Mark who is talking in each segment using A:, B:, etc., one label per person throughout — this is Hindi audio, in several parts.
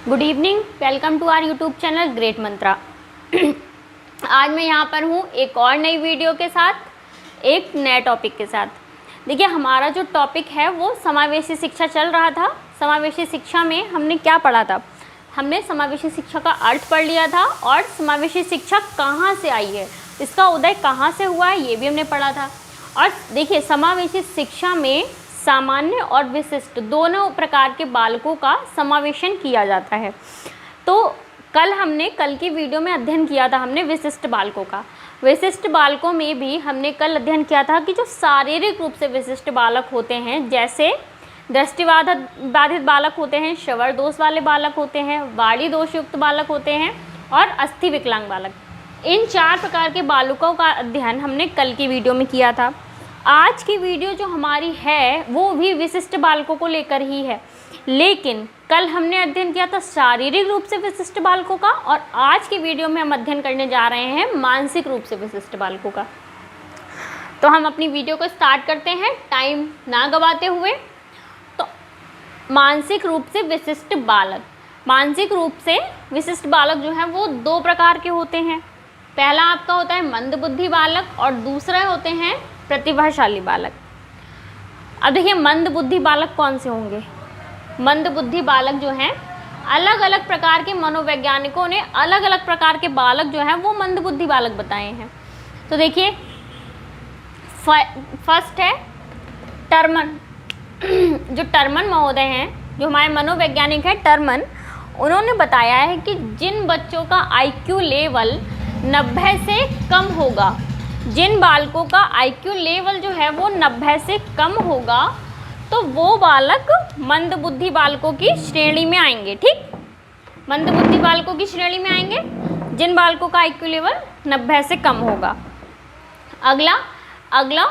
A: Good evening, welcome to our YouTube channel great Mantra. आज मैं यहाँ पर हूँ एक और नई वीडियो के साथ, एक नए टॉपिक के साथ। देखिए, हमारा जो टॉपिक है वो समावेशी शिक्षा चल रहा था। समावेशी शिक्षा में हमने क्या पढ़ा था? हमने समावेशी शिक्षा का अर्थ पढ़ लिया था और समावेशी शिक्षा कहाँ से आई है, इसका उदय कहाँ से हुआ है, ये भी हमने पढ़ा था। और देखिए, समावेशी शिक्षा में सामान्य और विशिष्ट दोनों प्रकार के बालकों का समावेशन किया जाता है। तो कल की वीडियो में अध्ययन किया था हमने विशिष्ट बालकों का। विशिष्ट बालकों में भी हमने कल अध्ययन किया था कि जो शारीरिक रूप से विशिष्ट बालक होते हैं, जैसे दृष्टिबाधित बालक होते हैं, श्रवण दोष वाले बालक होते हैं, वाणी दोष युक्त बालक होते हैं और अस्थि विकलांग बालक। इन 4 प्रकार के बालकों का अध्ययन हमने कल की वीडियो में किया था। आज की वीडियो जो हमारी है वो भी विशिष्ट बालकों को लेकर ही है, लेकिन कल हमने अध्ययन किया था शारीरिक रूप से विशिष्ट बालकों का, और आज की वीडियो में हम अध्ययन करने जा रहे हैं मानसिक रूप से विशिष्ट बालकों का। तो हम अपनी वीडियो को स्टार्ट करते हैं टाइम ना गवाते हुए। तो मानसिक रूप से विशिष्ट बालक, मानसिक रूप से विशिष्ट बालक जो है वो 2 प्रकार के होते हैं। पहला आपका होता है मंदबुद्धि बालक और दूसरा होते हैं प्रतिभाशाली बालक। अब देखिए, मंदबुद्धि बालक कौन से होंगे? मंदबुद्धि बालक जो हैं, अलग अलग प्रकार के मनोवैज्ञानिकों ने अलग अलग प्रकार के बालक जो हैं वो मंदबुद्धि बालक बताए हैं। तो देखिए, फर्स्ट है टर्मन। जो टर्मन महोदय हैं, जो हमारे मनोवैज्ञानिक हैं टर्मन, उन्होंने बताया है कि जिन बच्चों का IQ लेवल 90 से कम होगा, जिन बालकों का IQ लेवल जो है वो 90 से कम होगा, तो वो बालक मंदबुद्धि बालकों की श्रेणी में आएंगे। ठीक, मंदबुद्धि बालकों की श्रेणी में आएंगे जिन बालकों का IQ लेवल 90 से कम होगा। अगला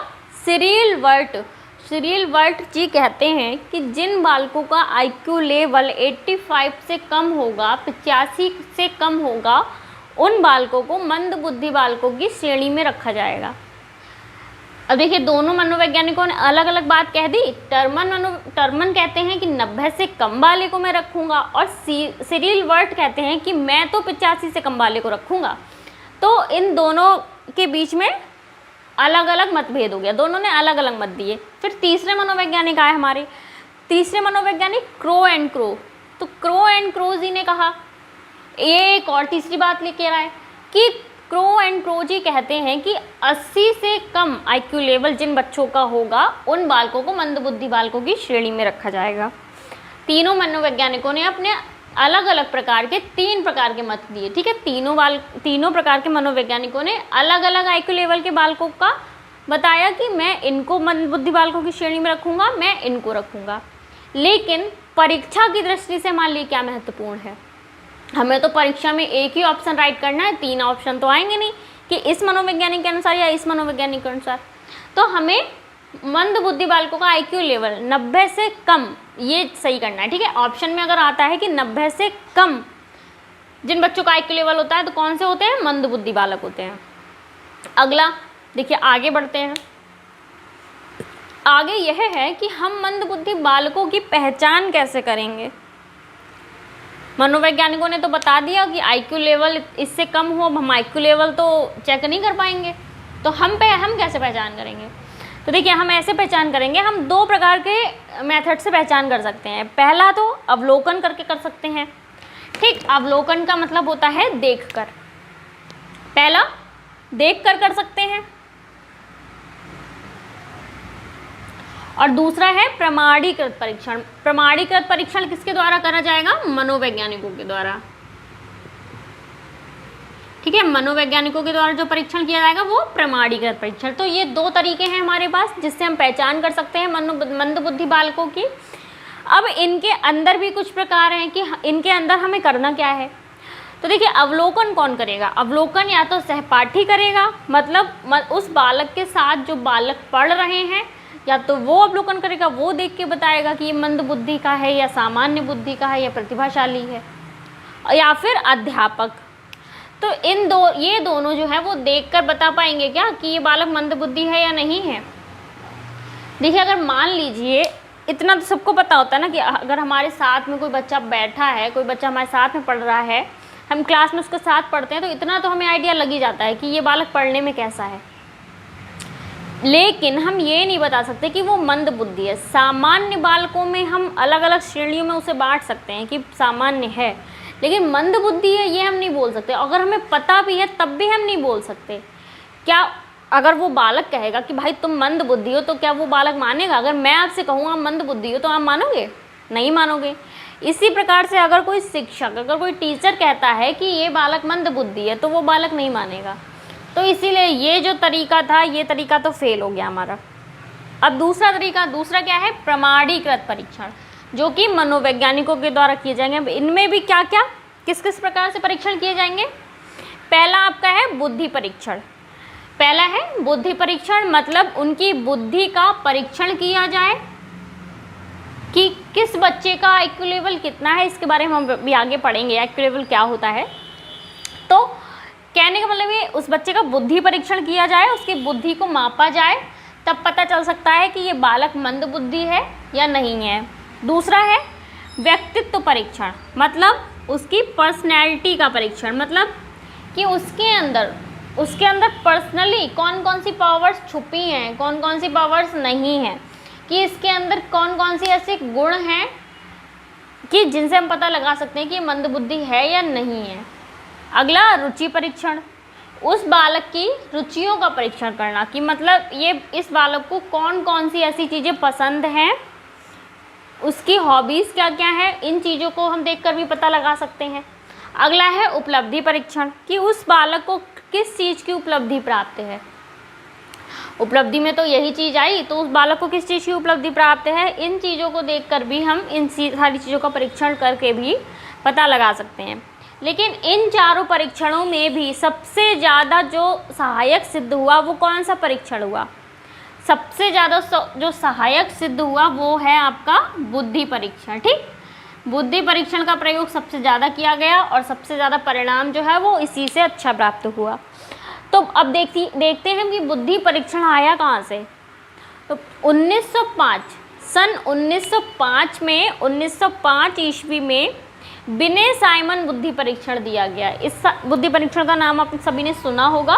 A: सिरिल वर्ट जी कहते हैं कि जिन बालकों का IQ लेवल 85 से कम होगा, 85 से कम होगा, उन बालकों को मंदबुद्धि बालकों की श्रेणी में रखा जाएगा। अब देखिए, दोनों मनोवैज्ञानिकों ने अलग अलग बात कह दी। टर्मन कहते हैं कि 90 से कम वाले को मैं रखूँगा, और सिरिल वर्ट कहते हैं कि मैं तो 85 से कम वाले को रखूँगा। तो इन दोनों के बीच में अलग अलग मतभेद हो गया, दोनों ने अलग अलग मत दिए। फिर तीसरे मनोवैज्ञानिक आए हमारे, तीसरे मनोवैज्ञानिक क्रो एंड क्रो। तो क्रो एंड क्रो जी ने कहा, एक और तीसरी बात लेके आए कि क्रो एंड क्रो जी कहते हैं कि 80 से कम IQ लेवल जिन बच्चों का होगा, उन बालकों को मंदबुद्धि बालकों की श्रेणी में रखा जाएगा। तीनों मनोवैज्ञानिकों ने अपने अलग अलग प्रकार के 3 प्रकार के मत दिए। ठीक है, तीनों प्रकार के मनोवैज्ञानिकों ने अलग अलग IQ लेवल के बालकों का बताया कि मैं इनको मंदबुद्धि बालकों की श्रेणी में रखूँगा, मैं इनको रखूँगा। लेकिन परीक्षा की दृष्टि से मान लीजिए क्या महत्वपूर्ण है, हमें तो परीक्षा में एक ही ऑप्शन राइट करना है, 3 ऑप्शन तो आएंगे नहीं कि इस मनोवैज्ञानिक के अनुसार या इस मनोवैज्ञानिक के अनुसार। तो हमें मंदबुद्धि बालकों का IQ लेवल 90 से कम ये सही करना है। ठीक है, ऑप्शन में अगर आता है कि 90 से कम जिन बच्चों का IQ लेवल होता है, तो कौन से होते हैं? मंदबुद्धि बालक होते हैं। अगला देखिए, आगे बढ़ते हैं। आगे यह है कि हम मंदबुद्धि बालकों की पहचान कैसे करेंगे। मनोवैज्ञानिकों ने तो बता दिया कि IQ लेवल इससे कम हो, हम IQ लेवल तो चेक नहीं कर पाएंगे, तो हम कैसे पहचान करेंगे? तो देखिए, हम ऐसे पहचान करेंगे, हम 2 प्रकार के मेथड से पहचान कर सकते हैं। पहला तो अवलोकन करके कर सकते हैं। ठीक, अवलोकन का मतलब होता है देखकर। पहला देखकर कर सकते हैं, और दूसरा है प्रमाणीकृत परीक्षण। प्रमाणीकृत परीक्षण किसके द्वारा करा जाएगा? मनोवैज्ञानिकों के द्वारा। ठीक है, मनोवैज्ञानिकों के द्वारा जो परीक्षण किया जाएगा वो प्रमाणीकृत परीक्षण। तो ये 2 तरीके हैं हमारे पास जिससे हम पहचान कर सकते हैं मंदबुद्धि बालकों की। अब इनके अंदर भी कुछ प्रकार हैं कि इनके अंदर हमें करना क्या है। तो देखिए, अवलोकन कौन करेगा? अवलोकन या तो सहपाठी करेगा, मतलब उस बालक के साथ जो बालक पढ़ रहे हैं, या तो वो अवलोकन करेगा, वो देख के बताएगा कि ये मंदबुद्धि का है या सामान्य बुद्धि का है या प्रतिभाशाली है, या फिर अध्यापक। तो ये दोनों जो है वो देखकर बता पाएंगे क्या कि ये बालक मंदबुद्धि है या नहीं है। देखिए, अगर मान लीजिए इतना तो सबको पता होता है ना कि अगर हमारे साथ में कोई बच्चा बैठा है, कोई बच्चा हमारे साथ में पढ़ रहा है, हम क्लास में उसके साथ पढ़ते हैं, तो इतना तो हमें आइडिया लग ही जाता है कि ये बालक पढ़ने में कैसा है। लेकिन हम ये नहीं बता सकते कि वो मंद बुद्धि है। सामान्य बालकों में हम अलग अलग श्रेणियों में उसे बांट सकते हैं कि सामान्य है, लेकिन मंद बुद्धि है ये हम नहीं बोल सकते। अगर हमें पता भी है तब भी हम नहीं बोल सकते। क्या अगर वो बालक कहेगा कि भाई तुम मंद बुद्धि हो, तो क्या वो बालक मानेगा? अगर मैं आपसे कहूँ आप मंद बुद्धि हो, तो आप मानोगे? नहीं मानोगे। इसी प्रकार से अगर कोई शिक्षक, अगर कोई टीचर कहता है कि ये बालक मंद बुद्धि है, तो वो बालक नहीं मानेगा। तो इसीलिए ये जो तरीका था, ये तरीका तो फेल हो गया हमारा। अब दूसरा तरीका, दूसरा क्या है? प्रमाणीकृत परीक्षण, जो कि मनोवैज्ञानिकों के द्वारा किए जाएंगे। इनमें भी क्या क्या, किस किस प्रकार से परीक्षण किए जाएंगे? पहला आपका है बुद्धि परीक्षण। पहला है बुद्धि परीक्षण, मतलब उनकी बुद्धि का परीक्षण किया जाए कि किस बच्चे का IQ लेवल कितना है। इसके बारे में हम भी आगे पढ़ेंगे, IQ लेवल क्या होता है। तो कहने का मतलब ये, उस बच्चे का बुद्धि परीक्षण किया जाए, उसकी बुद्धि को मापा जाए, तब पता चल सकता है कि ये बालक मंद बुद्धि है या नहीं है। दूसरा है व्यक्तित्व परीक्षण, मतलब उसकी पर्सनैलिटी का परीक्षण, मतलब कि उसके अंदर पर्सनली कौन कौन सी पावर्स छुपी हैं, कौन कौन सी पावर्स नहीं हैं, कि इसके अंदर कौन कौन सी ऐसे गुण हैं कि जिनसे हम पता लगा सकते हैं कि ये मंद बुद्धि है या नहीं है। अगला रुचि परीक्षण, उस बालक की रुचियों का परीक्षण करना, कि मतलब ये इस बालक को कौन कौन सी ऐसी चीज़ें पसंद हैं, उसकी हॉबीज़ क्या क्या हैं, इन चीज़ों को हम देखकर भी पता लगा सकते हैं। अगला है उपलब्धि परीक्षण, कि उस बालक को किस चीज़ की उपलब्धि प्राप्त है। उपलब्धि में तो यही चीज़ आई, तो उस बालक को किस चीज़ की उपलब्धि प्राप्त है, इन चीज़ों को देखकर भी हम इन सारी चीज़ों का परीक्षण करके भी पता लगा सकते हैं। लेकिन इन चारों परीक्षणों में भी सबसे ज़्यादा जो सहायक सिद्ध हुआ वो कौन सा परीक्षण हुआ? सबसे ज़्यादा जो सहायक सिद्ध हुआ वो है आपका बुद्धि परीक्षण। ठीक, बुद्धि परीक्षण का प्रयोग सबसे ज़्यादा किया गया और सबसे ज़्यादा परिणाम जो है वो इसी से अच्छा प्राप्त हुआ। तो अब देखते हैं कि बुद्धि परीक्षण आया कहाँ से। तो 1905 सन 1905 ईस्वी में विनय साइमन बुद्धि परीक्षण दिया गया। इस बुद्धि परीक्षण का नाम आप सभी ने सुना होगा।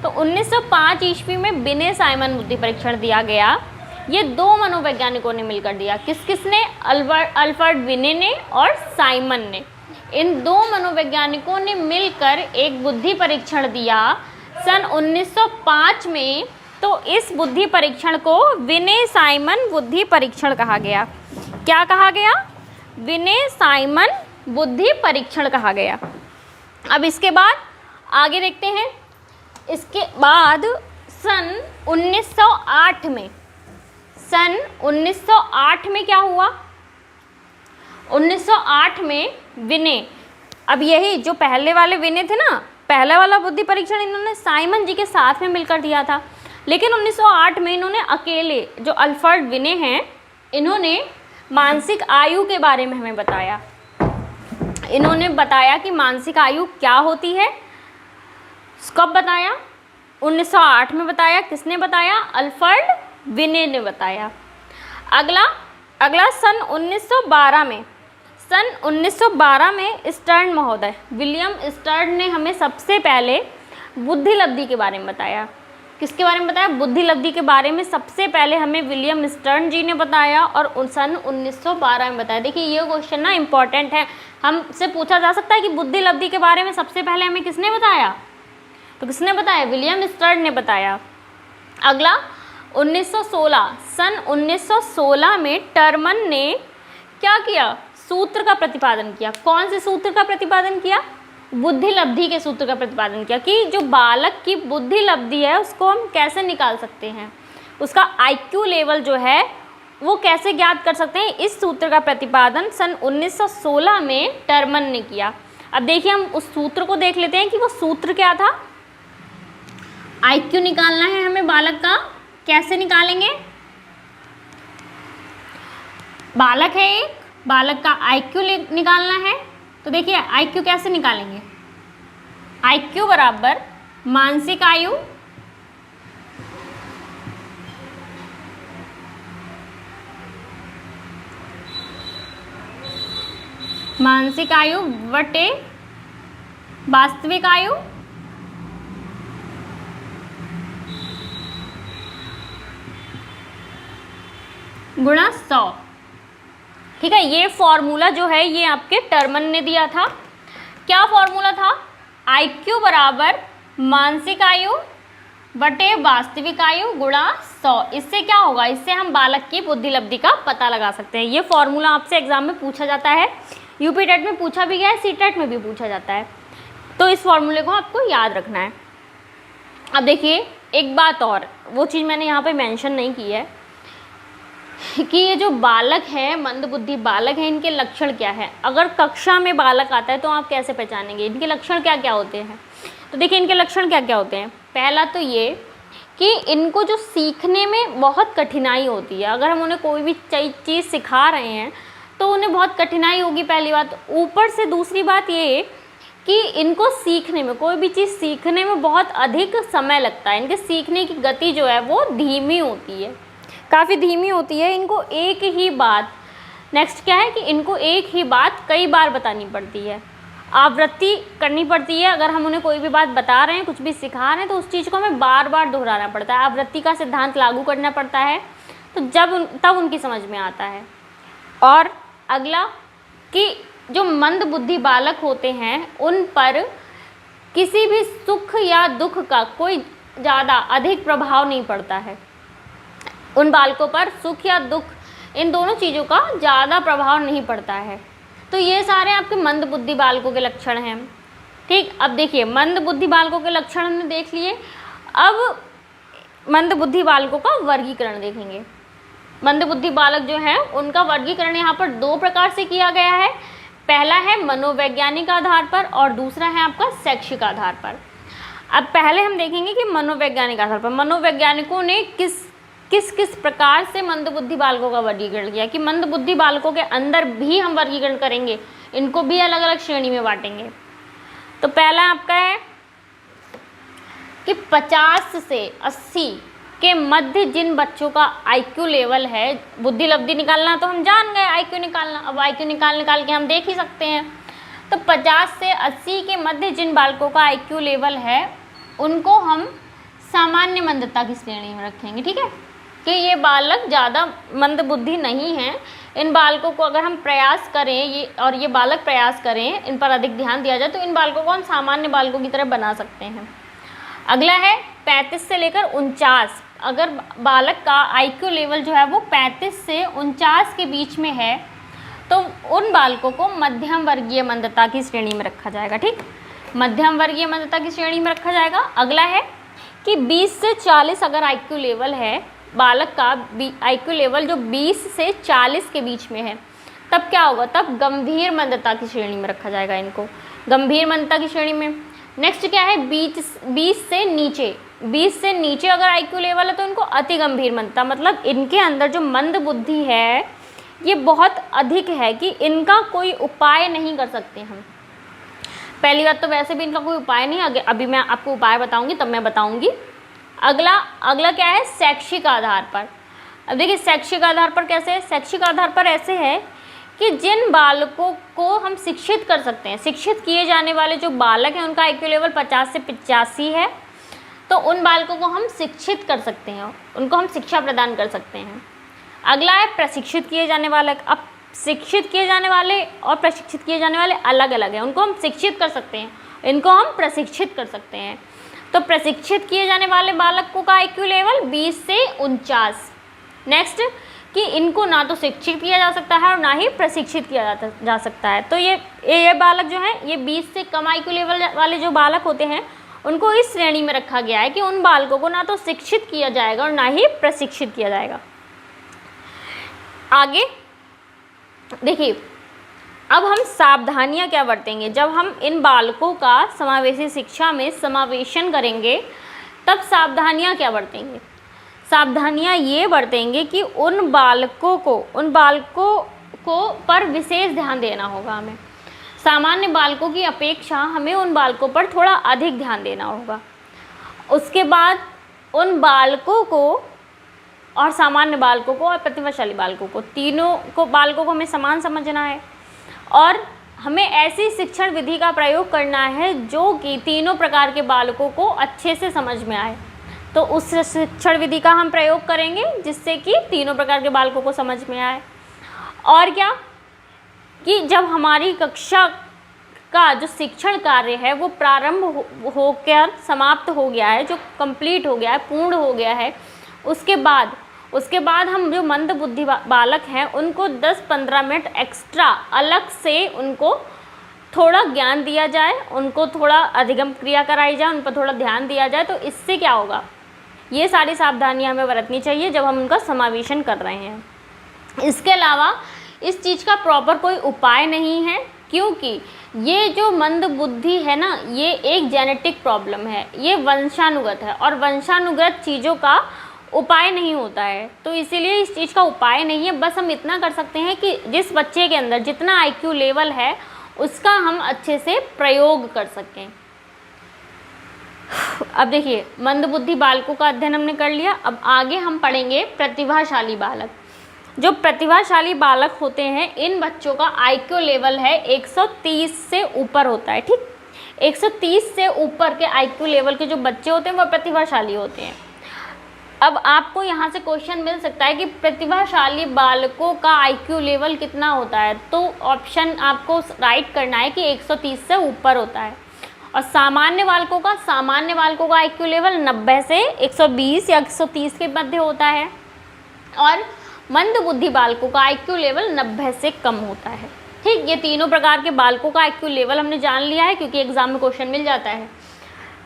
A: तो 1905 ईस्वी में विनय साइमन बुद्धि परीक्षण दिया गया। ये दो मनोवैज्ञानिकों ने मिलकर दिया। किसने? अल्फ्रेड विनय ने और साइमन ने। इन दो मनोवैज्ञानिकों ने मिलकर एक बुद्धि परीक्षण दिया सन 1905 में। तो इस बुद्धि परीक्षण को विनय साइमन बुद्धि परीक्षण कहा गया। क्या कहा गया? विनय साइमन बुद्धि परीक्षण कहा गया। अब इसके बाद आगे देखते हैं। इसके बाद सन 1908 में क्या हुआ? 1908 में विनय, अब यही जो पहले वाले विनय थे ना, पहला वाला बुद्धि परीक्षण इन्होंने साइमन जी के साथ में मिलकर दिया था। लेकिन 1908 में इन्होंने अकेले, जो अल्फ्रेड विनय हैं, इन्होंने मानसिक आयु के बारे में हमें बताया। इन्होंने बताया कि मानसिक आयु क्या होती है। कब बताया? 1908 में बताया। किसने बताया? अल्फ्रेड विनय ने बताया। अगला सन 1912 में स्टर्न महोदय, विलियम स्टर्न ने हमें सबसे पहले बुद्धि लब्धि के बारे में बताया। किसके बारे में बताया? बुद्धि लब्धि के बारे में सबसे पहले हमें विलियम स्टर्न जी ने बताया और सन 1912 में बताया। देखिए ये क्वेश्चन ना इम्पॉर्टेंट है, हमसे पूछा जा सकता है कि बुद्धि लब्धि के बारे में सबसे पहले हमें किसने बताया? तो किसने बताया? विलियम स्टर्न ने बताया। अगला 1916, सन 1916 में टर्मन ने क्या किया? सूत्र का प्रतिपादन किया। कौन से सूत्र का प्रतिपादन किया? बुद्धि लब्धि के सूत्र का प्रतिपादन किया कि जो बालक की बुद्धि लब्धि है उसको हम कैसे निकाल सकते हैं, उसका IQ लेवल जो है वो कैसे ज्ञात कर सकते हैं। इस सूत्र का प्रतिपादन सन 1916 में टर्मन ने किया। अब देखिए हम उस सूत्र को देख लेते हैं कि वो सूत्र क्या था। IQ निकालना है हमें बालक का, कैसे निकालेंगे? बालक है एक, बालक का IQ निकालना है। तो देखिए IQ कैसे निकालेंगे? IQ बराबर मानसिक आयु मानसिक आयु बटे वास्तविक आयु गुणा 100। ठीक है, ये फॉर्मूला जो है ये आपके टर्मन ने दिया था। क्या फॉर्मूला था? IQ बराबर मानसिक आयु बटे वास्तविक आयु गुणा 100। इससे क्या होगा? इससे हम बालक की बुद्धि लब्धि का पता लगा सकते हैं। ये फॉर्मूला आपसे एग्जाम में पूछा जाता है, यूपी टेट में पूछा भी गया है, सी टेट में भी पूछा जाता है, तो इस फॉर्मूले को आपको याद रखना है। अब देखिए एक बात और, वो चीज़ मैंने यहाँ पे मेंशन नहीं की है कि ये जो बालक है, मंदबुद्धि बालक है, इनके लक्षण क्या है। अगर कक्षा में बालक आता है तो आप कैसे पहचानेंगे इनके लक्षण क्या क्या होते हैं? तो देखिए इनके लक्षण क्या क्या होते हैं। पहला तो ये कि इनको जो सीखने में बहुत कठिनाई होती है। अगर हम उन्हें कोई भी चीज़ सिखा रहे हैं तो उन्हें बहुत कठिनाई होगी, पहली बात। ऊपर से दूसरी बात ये कि इनको सीखने में, कोई भी चीज़ सीखने में बहुत अधिक समय लगता है। इनके सीखने की गति जो है वो धीमी होती है, काफ़ी धीमी होती है। इनको एक ही बात, नेक्स्ट क्या है कि इनको एक ही बात कई बार बतानी पड़ती है, आवृत्ति करनी पड़ती है। अगर हम उन्हें कोई भी बात बता रहे हैं, कुछ भी सिखा रहे हैं, तो उस चीज़ को हमें बार बार दोहराना पड़ता है, आवृत्ति का सिद्धांत लागू करना पड़ता है, तो तब उनकी समझ में आता है। और अगला कि जो मंद बुद्धि बालक होते हैं उन पर किसी भी सुख या दुख का कोई ज़्यादा अधिक प्रभाव नहीं पड़ता है। उन बालकों पर सुख या दुख, इन दोनों चीज़ों का ज़्यादा प्रभाव नहीं पड़ता है। तो ये सारे आपके मंद बुद्धि बालकों के लक्षण हैं। ठीक, अब देखिए मंद बुद्धि बालकों के लक्षण हमने देख लिए। अब मंद बुद्धि बालकों का वर्गीकरण देखेंगे। मंद बुद्धि बालक जो है उनका वर्गीकरण यहाँ पर दो प्रकार से किया गया है। पहला है मनोवैज्ञानिक आधार पर और दूसरा है आपका शैक्षिक आधार पर। अब पहले हम देखेंगे कि मनोवैज्ञानिक आधार पर मनोवैज्ञानिकों ने किस प्रकार से मंदबुद्धि बालकों का वर्गीकरण किया, कि मंदबुद्धि बालकों के अंदर भी हम वर्गीकरण करेंगे, इनको भी अलग अलग श्रेणी में बांटेंगे। तो पहला आपका है कि 50 से 80 के मध्य जिन बच्चों का IQ लेवल है, बुद्धि लब्धि निकालना तो हम जान गए, IQ निकालना, अब IQ निकाल के हम देख ही सकते हैं। तो 50 से 80 के मध्य जिन बालकों का IQ लेवल है उनको हम सामान्य मंदता की श्रेणी में रखेंगे। ठीक है, कि ये बालक ज़्यादा मंद बुद्धि नहीं हैं। इन बालकों को अगर हम प्रयास करें, ये बालक प्रयास करें, इन पर अधिक ध्यान दिया जाए, तो इन बालकों को हम सामान्य बालकों की तरह बना सकते हैं। अगला है 35 से लेकर 49। अगर बालक का IQ लेवल जो है वो 35 से 49 के बीच में है तो उन बालकों को मध्यम वर्गीय मंदता की श्रेणी में रखा जाएगा। ठीक, मध्यम वर्गीय मंदता की श्रेणी में रखा जाएगा। अगला है कि 20 से 40 अगर IQ लेवल है, बालक का IQ लेवल जो 20 से 40 के बीच में है, तब क्या होगा? तब गंभीर मंदता की श्रेणी में रखा जाएगा इनको, गंभीर मंदता की श्रेणी में। नेक्स्ट क्या है? 20 से नीचे, 20 से नीचे अगर IQ लेवल है तो इनको अति गंभीर मंदता, मतलब इनके अंदर जो मंद बुद्धि है ये बहुत अधिक है कि इनका कोई उपाय नहीं कर सकते हम। पहली बात तो वैसे भी इनका कोई उपाय नहीं, अभी मैं आपको उपाय बताऊंगी तब मैं बताऊंगी। अगला क्या है? शैक्षिक आधार पर। अब देखिए शैक्षिक आधार पर कैसे है? शैक्षिक आधार पर ऐसे है कि जिन बालकों को हम शिक्षित कर सकते हैं, शिक्षित किए जाने वाले जो बालक हैं उनका IQ लेवल 50 से 85 है, तो उन बालकों को हम शिक्षित कर सकते हैं, उनको हम शिक्षा प्रदान कर सकते हैं। अगला है प्रशिक्षित किए जाने वाले। अब शिक्षित किए जाने वाले और प्रशिक्षित किए जाने वाले अलग अलग हैं, उनको हम शिक्षित कर सकते हैं, इनको हम प्रशिक्षित कर सकते हैं। तो प्रशिक्षित किए जाने वाले बालकों का IQ लेवल 20 से 49। नेक्स्ट कि इनको ना तो शिक्षित किया जा सकता है और ना ही प्रशिक्षित किया जा सकता है। तो ये बालक जो है, ये 20 से कम IQ लेवल वाले जो बालक होते हैं उनको इस श्रेणी में रखा गया है कि उन बालकों को ना तो शिक्षित किया जाएगा और ना ही प्रशिक्षित किया जाएगा। आगे देखिए, अब हम सावधानियां क्या बरतेंगे जब हम इन बालकों का समावेशी शिक्षा में समावेशन करेंगे, तब सावधानियां क्या बरतेंगे? सावधानियां ये बरतेंगे कि उन बालकों को पर विशेष ध्यान देना होगा हमें। सामान्य बालकों की अपेक्षा हमें उन बालकों पर थोड़ा अधिक ध्यान देना होगा। उसके बाद उन बालकों को और सामान्य बालकों को और प्रतिभाशाली बालकों को, तीनों को बालकों को हमें समान समझना है। और हमें ऐसी शिक्षण विधि का प्रयोग करना है जो कि तीनों प्रकार के बालकों को अच्छे से समझ में आए। तो उस शिक्षण विधि का हम प्रयोग करेंगे जिससे कि तीनों प्रकार के बालकों को समझ में आए। और क्या कि जब हमारी कक्षा का जो शिक्षण कार्य है वो प्रारंभ होकर समाप्त हो गया है, जो कंप्लीट हो गया है, पूर्ण हो गया है, उसके बाद हम जो मंद बुद्धि बालक हैं उनको 10-15 मिनट एक्स्ट्रा अलग से उनको थोड़ा ज्ञान दिया जाए, उनको थोड़ा अधिगम क्रिया कराई जाए, उन पर थोड़ा ध्यान दिया जाए। तो इससे क्या होगा, ये सारी सावधानियां हमें बरतनी चाहिए जब हम उनका समावेशन कर रहे हैं। इसके अलावा इस चीज़ का प्रॉपर कोई उपाय नहीं है, क्योंकि ये जो मंद बुद्धि है ना, ये एक जेनेटिक प्रॉब्लम है, ये वंशानुगत है और वंशानुगत चीज़ों का उपाय नहीं होता है। तो इसीलिए इस चीज़ का उपाय नहीं है। बस हम इतना कर सकते हैं कि जिस बच्चे के अंदर जितना IQ लेवल है उसका हम अच्छे से प्रयोग कर सकें। अब देखिए, मंद बुद्धि बालकों का अध्ययन हमने कर लिया। अब आगे हम पढ़ेंगे प्रतिभाशाली बालक। जो प्रतिभाशाली बालक होते हैं, इन बच्चों का IQ लेवल है 130 से ऊपर होता है। ठीक, 130 से ऊपर के IQ लेवल के जो बच्चे होते हैं वो प्रतिभाशाली होते हैं। अब आपको यहाँ से क्वेश्चन मिल सकता है कि प्रतिभाशाली बालकों का IQ लेवल कितना होता है, तो ऑप्शन आपको राइट करना है कि 130 से ऊपर होता है। और सामान्य बालकों का IQ लेवल 90 से 120 या 130 के मध्य होता है और मंद बुद्धि बालकों का IQ लेवल 90 से कम होता है। ठीक, ये तीनों प्रकार के बालकों का IQ लेवल हमने जान लिया है, क्योंकि एग्जाम में क्वेश्चन मिल जाता है।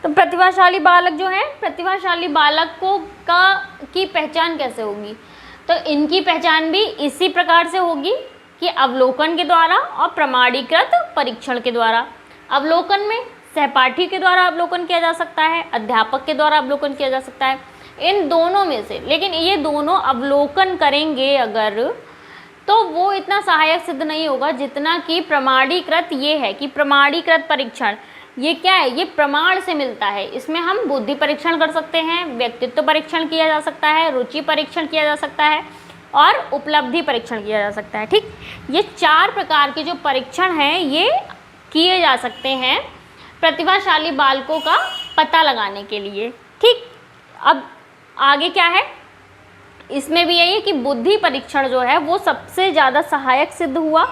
A: तो प्रतिभाशाली बालक जो है, प्रतिभाशाली बालकों की पहचान कैसे होगी, तो इनकी पहचान भी इसी प्रकार से होगी कि अवलोकन के द्वारा और प्रमाणीकृत परीक्षण के द्वारा। अवलोकन में सहपाठी के द्वारा अवलोकन किया जा सकता है, अध्यापक के द्वारा अवलोकन किया जा सकता है, इन दोनों में से। लेकिन ये दोनों अवलोकन करेंगे अगर, तो वो इतना सहायक सिद्ध नहीं होगा जितना कि प्रमाणीकृत ये है कि प्रमाणीकृत परीक्षण ये क्या है, ये प्रमाण से मिलता है। इसमें हम बुद्धि परीक्षण कर सकते हैं, व्यक्तित्व परीक्षण किया जा सकता है, रुचि परीक्षण किया जा सकता है और उपलब्धि परीक्षण किया जा सकता है। ठीक, ये 4 प्रकार के जो परीक्षण हैं ये किए जा सकते हैं प्रतिभाशाली बालकों का पता लगाने के लिए। ठीक, अब आगे क्या है, इसमें भी यही है कि बुद्धि परीक्षण जो है वो सबसे ज़्यादा सहायक सिद्ध हुआ।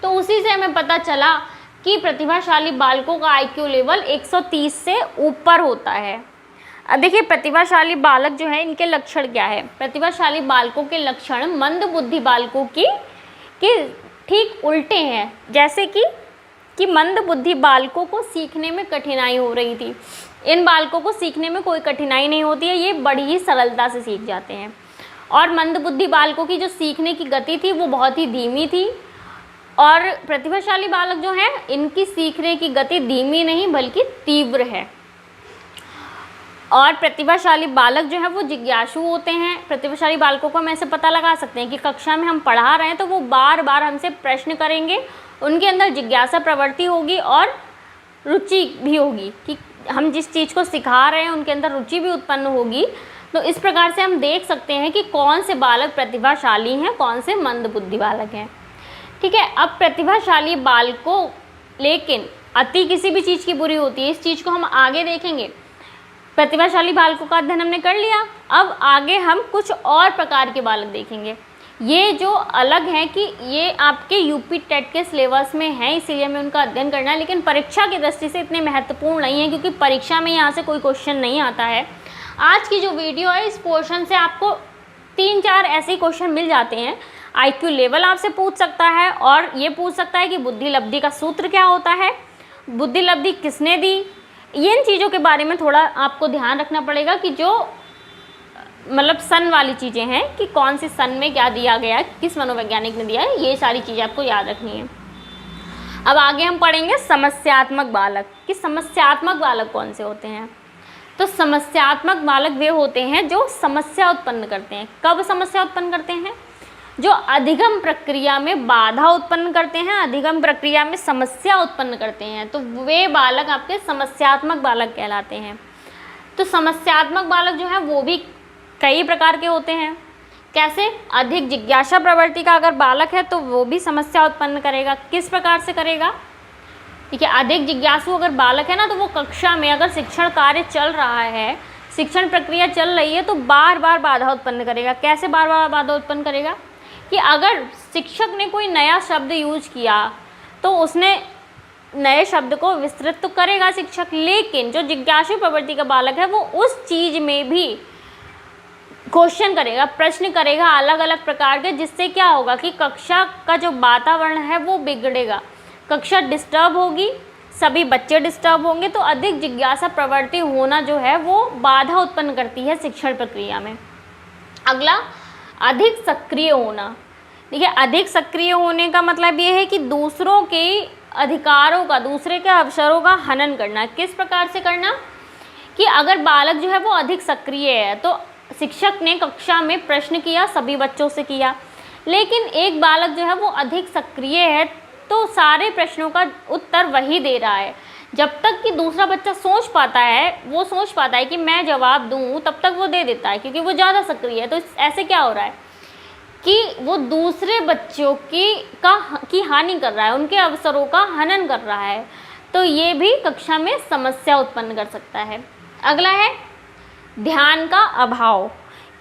A: तो उसी से हमें पता चला कि प्रतिभाशाली बालकों का IQ लेवल 130 से ऊपर होता है। अब देखिए, प्रतिभाशाली बालक जो है इनके लक्षण क्या है। प्रतिभाशाली बालकों के लक्षण मंद बुद्धि बालकों के ठीक उल्टे हैं। जैसे कि मंद बुद्धि बालकों को सीखने में कठिनाई हो रही थी, इन बालकों को सीखने में कोई कठिनाई नहीं होती है, ये बड़ी ही सरलता से सीख जाते हैं। और मंद बुद्धि बालकों की जो सीखने की गति थी वो बहुत ही धीमी थी, और प्रतिभाशाली बालक जो हैं इनकी सीखने की गति धीमी नहीं बल्कि तीव्र है। और प्रतिभाशाली बालक जो है वो जिज्ञासु होते हैं। प्रतिभाशाली बालकों को हम ऐसे पता लगा सकते हैं कि कक्षा में हम पढ़ा रहे हैं तो वो बार बार हमसे प्रश्न करेंगे, उनके अंदर जिज्ञासा प्रवृत्ति होगी और रुचि भी होगी कि हम जिस चीज़ को सिखा रहे हैं उनके अंदर रुचि भी उत्पन्न होगी। तो इस प्रकार से हम देख सकते हैं कि कौन से बालक प्रतिभाशाली हैं, कौन से मंद बुद्धि बालक हैं। ठीक है, अब प्रतिभाशाली बालकों, लेकिन अति किसी भी चीज़ की बुरी होती है, इस चीज़ को हम आगे देखेंगे। प्रतिभाशाली बालकों का अध्ययन हमने कर लिया, अब आगे हम कुछ और प्रकार के बालक देखेंगे। ये जो अलग हैं कि ये आपके यूपी टेट के सिलेबस में हैं, इसीलिए हमें उनका अध्ययन करना है, लेकिन परीक्षा की दृष्टि से इतने महत्वपूर्ण नहीं है क्योंकि परीक्षा में यहाँ से कोई क्वेश्चन नहीं आता है। आज की जो वीडियो है इस पोर्शन से आपको 3-4 ऐसे क्वेश्चन मिल जाते हैं। IQ लेवल आपसे पूछ सकता है और ये पूछ सकता है कि बुद्धि लब्धि का सूत्र क्या होता है, बुद्धि लब्धि किसने दी। इन चीज़ों के बारे में थोड़ा आपको ध्यान रखना पड़ेगा कि जो मतलब सन वाली चीज़ें हैं कि कौन सी सन में क्या दिया गया, किस मनोवैज्ञानिक ने दिया है, ये सारी चीज़ें आपको याद रखनी है। अब आगे हम पढ़ेंगे समस्यात्मक बालक कि समस्यात्मक बालक कौन से होते हैं। तो समस्यात्मक बालक वे होते हैं जो समस्या उत्पन्न करते हैं। कब समस्या उत्पन्न करते हैं? जो अधिगम प्रक्रिया में बाधा उत्पन्न करते हैं, अधिगम प्रक्रिया में समस्या उत्पन्न करते हैं, तो वे बालक आपके समस्यात्मक बालक कहलाते हैं। तो समस्यात्मक बालक जो है वो भी कई प्रकार के होते हैं। कैसे? अधिक जिज्ञासा प्रवृत्ति का अगर बालक है तो वो भी समस्या उत्पन्न करेगा। किस प्रकार से करेगा? देखिए अधिक जिज्ञासु अगर बालक है ना, तो वो कक्षा में अगर शिक्षण कार्य चल रहा है, शिक्षण प्रक्रिया चल रही है, तो बार बार बाधा उत्पन्न करेगा। कैसे बार बार बाधा उत्पन्न करेगा कि अगर शिक्षक ने कोई नया शब्द यूज किया तो उसने नए शब्द को विस्तृत तो करेगा शिक्षक, लेकिन जो जिज्ञासु प्रवृत्ति का बालक है वो उस चीज़ में भी क्वेश्चन करेगा, प्रश्न करेगा अलग अलग प्रकार के, जिससे क्या होगा कि कक्षा का जो वातावरण है वो बिगड़ेगा, कक्षा डिस्टर्ब होगी, सभी बच्चे डिस्टर्ब होंगे। तो अधिक जिज्ञासा प्रवृत्ति होना जो है वो बाधा उत्पन्न करती है शिक्षण प्रक्रिया में। अगला, अधिक सक्रिय होना। देखिए अधिक सक्रिय होने का मतलब ये है कि दूसरों के अधिकारों का, दूसरे के अवसरों का हनन करना। किस प्रकार से करना कि अगर बालक जो है वो अधिक सक्रिय है, तो शिक्षक ने कक्षा में प्रश्न किया, सभी बच्चों से किया, लेकिन एक बालक जो है वो अधिक सक्रिय है तो सारे प्रश्नों का उत्तर वही दे रहा है। जब तक कि दूसरा बच्चा सोच पाता है कि मैं जवाब दूं, तब तक वो दे देता है, क्योंकि वो ज़्यादा सक्रिय है। तो ऐसे क्या हो रहा है कि वो दूसरे बच्चों की हानि कर रहा है, उनके अवसरों का हनन कर रहा है। तो ये भी कक्षा में समस्या उत्पन्न कर सकता है। अगला है ध्यान का अभाव,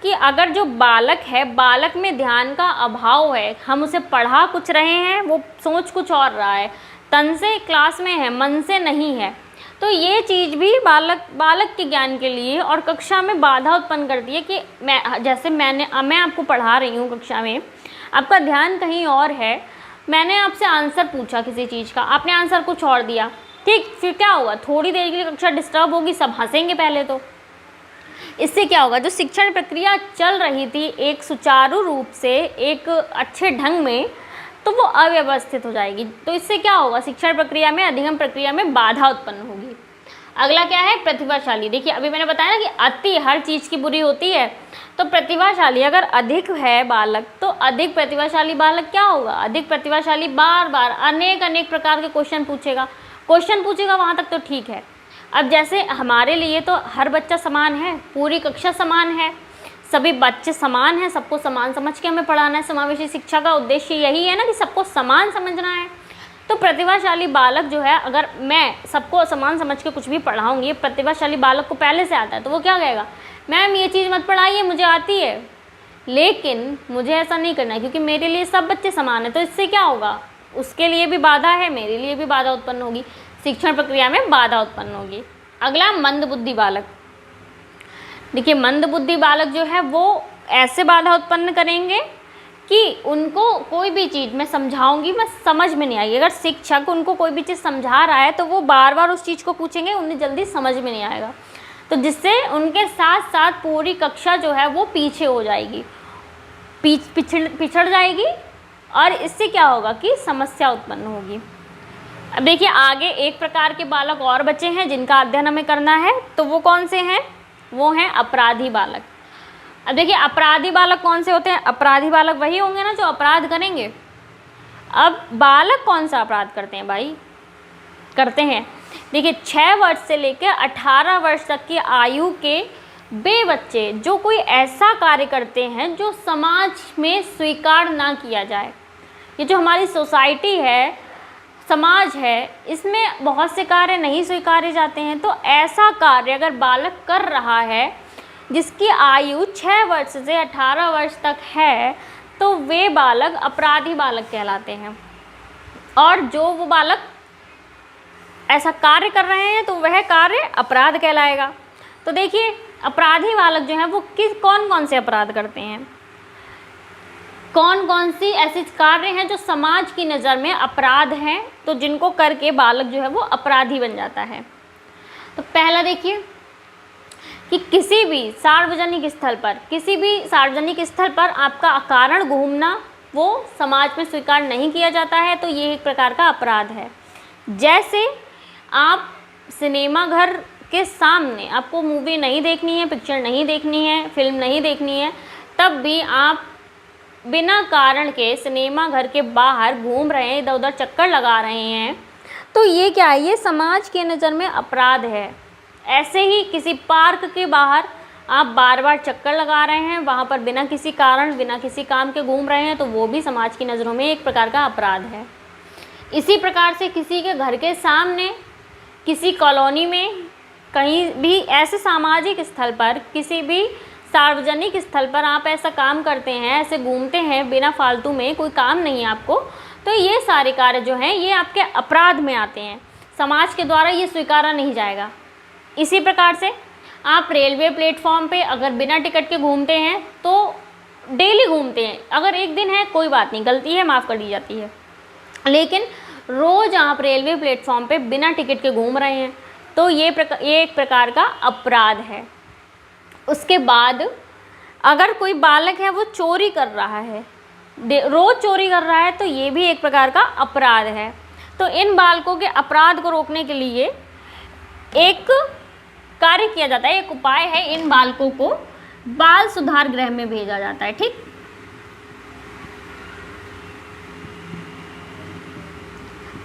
A: कि अगर जो बालक है, बालक में ध्यान का अभाव है, हम उसे पढ़ा कुछ रहे हैं, वो सोच कुछ और रहा है, तन से क्लास में है, मन से नहीं है, तो ये चीज़ भी बालक के ज्ञान के लिए और कक्षा में बाधा उत्पन्न करती है। कि मैं आपको पढ़ा रही हूँ कक्षा में, आपका ध्यान कहीं और है, मैंने आपसे आंसर पूछा किसी चीज़ का, आपने आंसर कुछ और दिया, ठीक, फिर क्या होगा, थोड़ी देर के लिए कक्षा डिस्टर्ब होगी, सब हंसेंगे पहले तो। इससे क्या होगा, जो शिक्षण प्रक्रिया चल रही थी एक सुचारू रूप से, एक अच्छे ढंग में, तो वो अव्यवस्थित हो जाएगी। तो इससे क्या होगा, शिक्षण प्रक्रिया में, अधिगम प्रक्रिया में बाधा उत्पन्न होगी। अगला क्या है, प्रतिभाशाली। देखिए अभी मैंने बताया ना कि अति हर चीज़ की बुरी होती है, तो प्रतिभाशाली अगर अधिक है बालक, तो अधिक प्रतिभाशाली बालक क्या होगा, अधिक प्रतिभाशाली बार बार अनेक प्रकार के क्वेश्चन पूछेगा, वहाँ तक तो ठीक है। अब जैसे हमारे लिए तो हर बच्चा समान है, पूरी कक्षा समान है, सभी बच्चे समान हैं, सबको समान समझ के हमें पढ़ाना है। समावेशी शिक्षा का उद्देश्य यही है ना कि सबको समान समझना है। तो प्रतिभाशाली बालक जो है, अगर मैं सबको समान समझ के कुछ भी पढ़ाऊँगी, प्रतिभाशाली बालक को पहले से आता है, तो वो क्या कहेगा, मैम ये चीज़ मत पढ़ाइए, मुझे आती है, लेकिन मुझे ऐसा नहीं करना है क्योंकि मेरे लिए सब बच्चे समान हैं। तो इससे क्या होगा, उसके लिए भी बाधा है, मेरे लिए भी बाधा उत्पन्न होगी, शिक्षण प्रक्रिया में बाधा उत्पन्न होगी। अगला, मंदबुद्धि बालक। देखिए मंदबुद्धि बालक जो है वो ऐसे बाधा उत्पन्न करेंगे कि उनको कोई भी चीज़ मैं समझाऊंगी, मैं समझ में नहीं आएगी। अगर शिक्षक उनको कोई भी चीज़ समझा रहा है तो वो बार बार उस चीज़ को पूछेंगे, उन्हें जल्दी समझ में नहीं आएगा, तो जिससे उनके साथ साथ पूरी कक्षा जो है वो पीछे हो जाएगी, पिछड़ जाएगी, और इससे क्या होगा कि समस्या उत्पन्न होगी। अब देखिए आगे एक प्रकार के बालक और बचे हैं जिनका अध्ययन हमें करना है, तो वो कौन से हैं, वो हैं अपराधी बालक। अब देखिए अपराधी बालक कौन से होते हैं, अपराधी बालक वही होंगे ना जो अपराध करेंगे। अब बालक कौन सा अपराध करते हैं भाई, करते हैं, देखिए 6 वर्ष से लेकर 18 वर्ष तक की आयु के वे बच्चे जो कोई ऐसा कार्य करते हैं जो समाज में स्वीकार ना किया जाए। ये जो हमारी सोसाइटी है, समाज है, इसमें बहुत से कार्य नहीं स्वीकारे जाते हैं। तो ऐसा कार्य अगर बालक कर रहा है जिसकी आयु 6 वर्ष से 18 वर्ष तक है, तो वे बालक अपराधी बालक कहलाते हैं। और जो वो बालक ऐसा कार्य कर रहे हैं तो वह कार्य अपराध कहलाएगा। तो देखिए अपराधी बालक जो है वो कौन कौन से अपराध करते हैं, कौन कौन सी ऐसे कार्य हैं जो समाज की नज़र में अपराध हैं, तो जिनको करके बालक जो है वो अपराधी बन जाता है। तो पहला देखिए कि किसी भी सार्वजनिक स्थल पर आपका अकारण घूमना वो समाज में स्वीकार नहीं किया जाता है, तो ये एक प्रकार का अपराध है। जैसे आप सिनेमा घर के सामने आपको मूवी नहीं देखनी है, पिक्चर नहीं देखनी है, फिल्म नहीं देखनी है, तब भी आप बिना कारण के सिनेमा घर के बाहर घूम रहे हैं, इधर उधर चक्कर लगा रहे हैं, तो ये क्या है, ये समाज के नज़र में अपराध है। ऐसे ही किसी पार्क के बाहर आप बार बार चक्कर लगा रहे हैं, वहाँ पर बिना किसी कारण, बिना किसी काम के घूम रहे हैं, तो वो भी समाज की नज़रों में एक प्रकार का अपराध है। इसी प्रकार से किसी के घर के सामने, किसी कॉलोनी में, कहीं भी ऐसे सामाजिक स्थल पर, किसी भी सार्वजनिक स्थल पर आप ऐसा काम करते हैं, ऐसे घूमते हैं बिना फालतू में, कोई काम नहीं है आपको, तो ये सारे कार्य जो हैं ये आपके अपराध में आते हैं। समाज के द्वारा ये स्वीकारा नहीं जाएगा। इसी प्रकार से आप रेलवे प्लेटफॉर्म पे अगर बिना टिकट के घूमते हैं तो डेली घूमते हैं, अगर एक दिन है कोई बात नहीं, गलती है माफ़ कर दी जाती है, लेकिन रोज़ आप रेलवे प्लेटफॉर्म पे बिना टिकट के घूम रहे हैं तो ये एक प्रकार का अपराध है। उसके बाद अगर कोई बालक है वो चोरी कर रहा है, रोज़ चोरी कर रहा है, तो ये भी एक प्रकार का अपराध है। तो इन बालकों के अपराध को रोकने के लिए एक कार्य किया जाता है, एक उपाय है, इन बालकों को बाल सुधार गृह में भेजा जाता है। ठीक,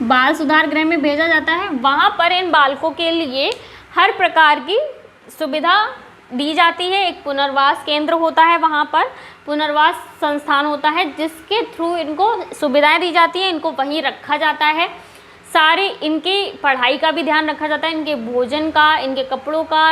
A: बाल सुधार गृह में भेजा जाता है। वहाँ पर इन बालकों के लिए हर प्रकार की सुविधा दी जाती है। एक पुनर्वास केंद्र होता है, वहाँ पर पुनर्वास संस्थान होता है जिसके थ्रू इनको सुविधाएं दी जाती हैं, इनको वहीं रखा जाता है। सारे इनकी पढ़ाई का भी ध्यान रखा जाता है, इनके भोजन का, इनके कपड़ों का,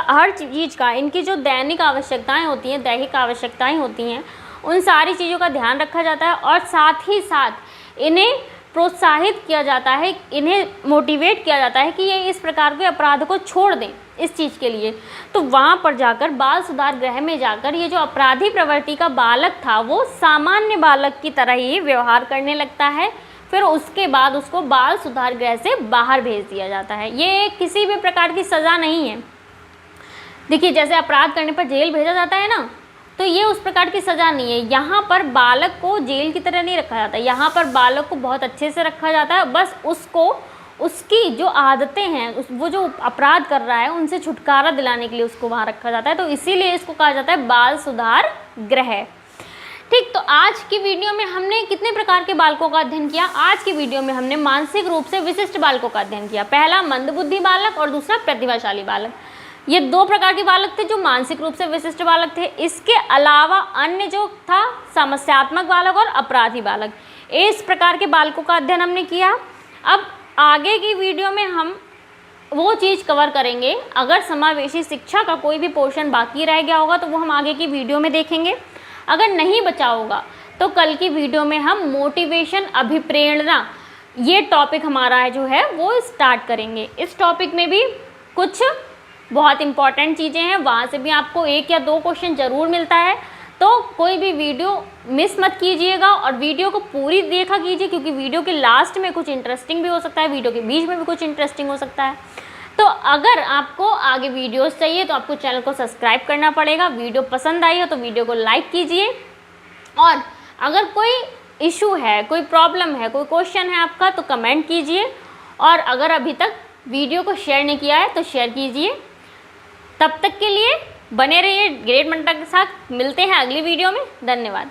A: हर चीज़ का, इनकी जो दैनिक आवश्यकताएं होती हैं, दैहिक आवश्यकताएं होती हैं, उन सारी चीज़ों का ध्यान रखा जाता है। और साथ ही साथ इन्हें प्रोत्साहित किया जाता है, इन्हें मोटिवेट किया जाता है कि ये इस प्रकार के अपराध को छोड़ दें इस चीज़ के लिए। तो वहाँ पर जाकर, बाल सुधार गृह में जाकर, ये जो अपराधी प्रवृत्ति का बालक था वो सामान्य बालक की तरह ही व्यवहार करने लगता है। फिर उसके बाद उसको बाल सुधार गृह से बाहर भेज दिया जाता है। ये किसी भी प्रकार की सज़ा नहीं है। देखिए, जैसे अपराध करने पर जेल भेजा जाता है ना, तो ये उस प्रकार की सज़ा नहीं है। यहाँ पर बालक को जेल की तरह नहीं रखा जाता, यहाँ पर बालक को बहुत अच्छे से रखा जाता है। बस उसको उसकी जो आदतें हैं, वो जो अपराध कर रहा है उनसे छुटकारा दिलाने के लिए उसको वहाँ रखा जाता है। तो इसीलिए इसको कहा जाता है बाल सुधार गृह। ठीक, तो आज की वीडियो में हमने कितने प्रकार के बालकों का अध्ययन किया? आज की वीडियो में हमने मानसिक रूप से विशिष्ट बालकों का अध्ययन किया। पहला मंदबुद्धि बालक और दूसरा प्रतिभाशाली बालक। ये दो प्रकार के बालक थे जो मानसिक रूप से विशिष्ट बालक थे। इसके अलावा अन्य जो था समस्यात्मक बालक और अपराधी बालक, इस प्रकार के बालकों का अध्ययन हमने किया। अब आगे की वीडियो में हम वो चीज़ कवर करेंगे। अगर समावेशी शिक्षा का कोई भी पोर्शन बाकी रह गया होगा तो वो हम आगे की वीडियो में देखेंगे। अगर नहीं बचा होगा तो कल की वीडियो में हम मोटिवेशन, अभिप्रेरणा, ये टॉपिक हमारा जो है वो स्टार्ट करेंगे। इस टॉपिक में भी कुछ बहुत इंपॉर्टेंट चीज़ें हैं, वहाँ से भी आपको 1 या 2 क्वेश्चन ज़रूर मिलता है। तो कोई भी वीडियो मिस मत कीजिएगा और वीडियो को पूरी देखा कीजिए, क्योंकि वीडियो के लास्ट में कुछ इंटरेस्टिंग भी हो सकता है, वीडियो के बीच में भी कुछ इंटरेस्टिंग हो सकता है। तो अगर आपको आगे वीडियोस चाहिए तो आपको चैनल को सब्सक्राइब करना पड़ेगा। वीडियो पसंद आई हो तो वीडियो को लाइक कीजिए, और अगर कोई इशू है, कोई प्रॉब्लम है, कोई क्वेश्चन है आपका, तो कमेंट कीजिए। और अगर अभी तक वीडियो को शेयर नहीं किया है तो शेयर कीजिए। तब तक के लिए बने रहिए ग्रेट मंत्रा के साथ। मिलते हैं अगली वीडियो में। धन्यवाद।